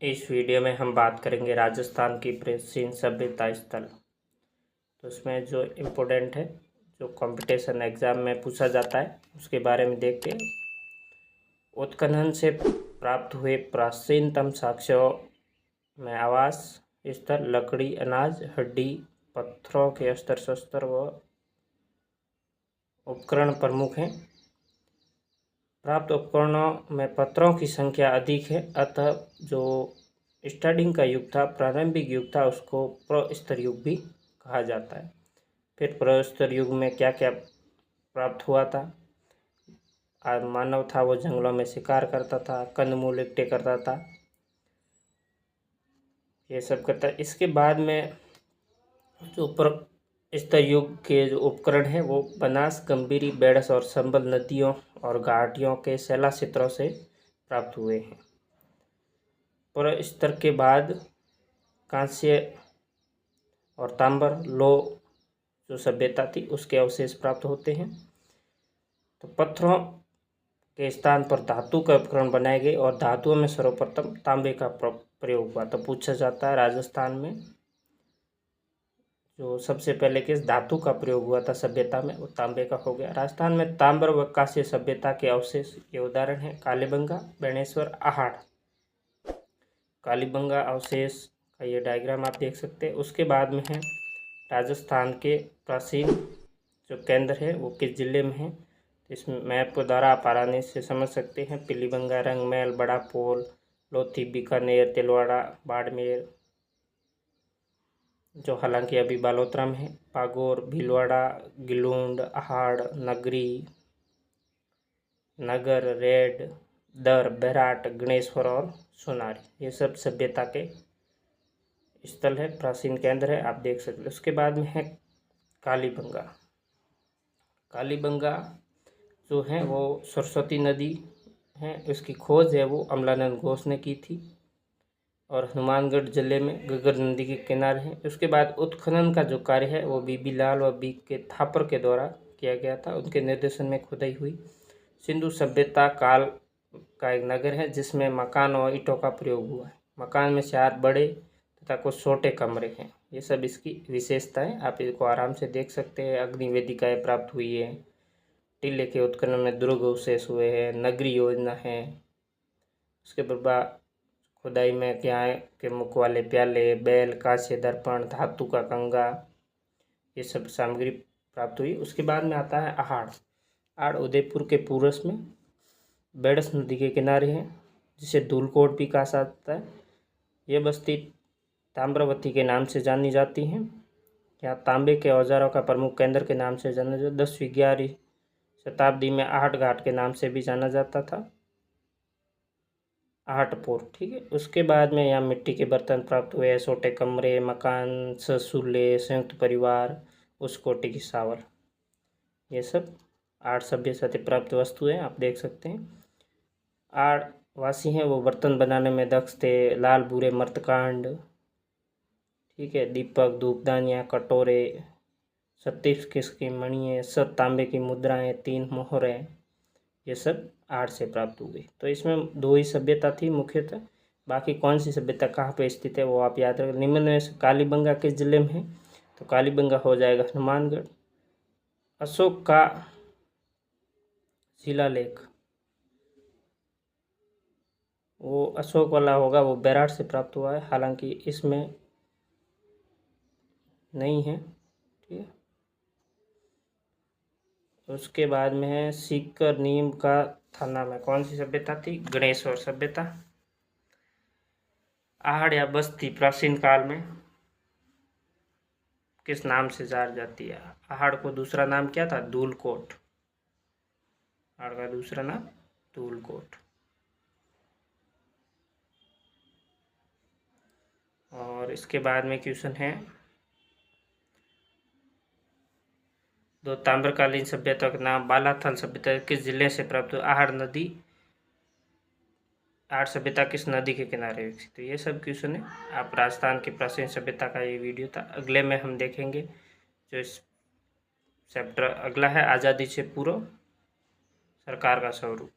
इस वीडियो में हम बात करेंगे राजस्थान की प्राचीन सभ्यता स्थल। तो उसमें जो इम्पोर्टेंट है, जो कंपटीशन एग्ज़ाम में पूछा जाता है, उसके बारे में देखते हैं। उत्खनन से प्राप्त हुए प्राचीनतम साक्ष्यों में आवास स्थल, लकड़ी, अनाज, हड्डी, पत्थरों के अस्त्र शस्त्र व उपकरण प्रमुख हैं। प्राप्त उपकरणों में पत्थरों की संख्या अधिक है, अतः जो स्टार्टिंग का युग था, प्रारंभिक युग था, उसको प्रस्तर युग भी कहा जाता है। फिर प्रस्तर युग में क्या क्या प्राप्त हुआ था? मानव था वो जंगलों में शिकार करता था, कंदमूल इकट्ठे करता था, ये सब करता। इसके बाद में जो प्रस्तर युग के जो उपकरण हैं वो बनास, गंभीरी, बेडस और संबल नदियों और घाटियों के सैला क्षेत्रों से प्राप्त हुए हैं। प्रस्तर के बाद कांस्य और तांबर, लोह जो सभ्यता थी, उसके अवशेष प्राप्त होते हैं। तो पत्थरों के स्थान पर धातु का उपकरण बनाए गए और धातुओं में सर्वप्रथम तांबे का प्रयोग हुआ। तो पूछा जाता है राजस्थान में जो सबसे पहले किस धातु का प्रयोग हुआ था सभ्यता में, वो तांबे का हो गया। राजस्थान में ताम्र व कांस्य सभ्यता के अवशेष के उदाहरण हैं कालीबंगा, बेणेश्वर, आहड़। कालीबंगा अवशेष का ये डायग्राम आप देख सकते हैं। उसके बाद में है राजस्थान के प्राचीन जो केंद्र है वो किस जिले में है, इस मैप को द्वारा आप आसानी से समझ सकते हैं। पीलीबंगा, रंगमहल, बड़ा पोल, लोथी, बीकानेर, तिलवाड़ा, बाड़मेर, जो हालांकि अभी बालोतरा में है, पागोर, भीलवाड़ा, गिलूंड, आहड़, नगरी, नगर, रेड, दर, बैराट, गणेश्वर और सोनारी, ये सब सभ्यता के स्थल है, प्राचीन केंद्र है, आप देख सकते हैं। उसके बाद में है कालीबंगा। कालीबंगा जो है वो सरस्वती नदी है, उसकी खोज है वो अमलानंद घोष ने की थी और हनुमानगढ़ जिले में घग्गर नदी के किनारे है। उसके बाद उत्खनन का जो कार्य है वो बीबी लाल व बी के थापर के द्वारा किया गया था, उनके निर्देशन में खुदाई हुई। सिंधु सभ्यता काल का एक नगर है जिसमें मकान और ईंटों का प्रयोग हुआ है। मकान में 4 बड़े तथा कुछ छोटे कमरे हैं, ये सब इसकी विशेषताएं, आप इसको आराम से देख सकते हैं। अग्नि वेदिकाएँ प्राप्त हुई है, टीले के उत्खनन में दुर्ग अवशेष हुए हैं, नगरी योजना है। उसके बाद खुदाई में क्या है कि मुख वाले प्याले, बैल, कांस्य दर्पण, धातु का कंगा, ये सब सामग्री प्राप्त हुई। उसके बाद में आता है आहड़। आहड़ उदयपुर के पूरब में बेडस नदी के किनारे है, जिसे धूलकोट भी कहा जाता है। ये बस्ती ताम्रवती के नाम से जानी जाती है। यहाँ तांबे के औजारों का प्रमुख केंद्र के नाम से जाना जाता। 10वीं-11वीं शताब्दी में आहट घाट के नाम से भी जाना जाता था, आहटपुर, ठीक है। उसके बाद में यहाँ मिट्टी के बर्तन प्राप्त हुए, छोटे कमरे, मकान, ससुले, संयुक्त परिवार, उस कोटि की सावर, ये सब आठ सभ्यता से प्राप्त वस्तुएं आप देख सकते हैं। आड़ वासी हैं वो बर्तन बनाने में दक्ष थे। लाल भूरे मर्तकांड, ठीक है, दीपक, धूपदानियाँ, कटोरे, 37 किस की मणियाँ, 7 तांबे की मुद्राएं, 3 मोहरें, ये सब आड़ से प्राप्त हुई। तो इसमें 2 ही सभ्यता थी मुख्यतः, बाकी कौन सी सभ्यता कहाँ पे स्थित है वो आप याद रखें। निम्न में से कालीबंगा किस जिले में है, तो कालीबंगा हो जाएगा हनुमानगढ़। अशोक का शिलालेख, वो अशोक वाला होगा, वो बैराट से प्राप्त हुआ है, हालांकि इसमें नहीं है, ठीक है। उसके बाद में है सीकर नीम का थाना में कौन सी सभ्यता थी, गणेश्वर सभ्यता। आहड़ या बस्ती प्राचीन काल में किस नाम से जानी जाती है? आहड़ को दूसरा नाम क्या था, धूलकोट। आहड़ का दूसरा नाम धूलकोट। और इसके बाद में क्वेश्चन है, 2 ताम्रकालीन सभ्यता का नाम। बालाथल सभ्यता किस जिले से प्राप्त हुई? आहड़ नदी। आहड़ सभ्यता किस नदी के किनारे विकसित? तो ये सब क्वेश्चन है। आप राजस्थान की प्राचीन सभ्यता का ये वीडियो था। अगले में हम देखेंगे जो इस चैप्टर अगला है, आज़ादी से पूर्व सरकार का स्वरूप।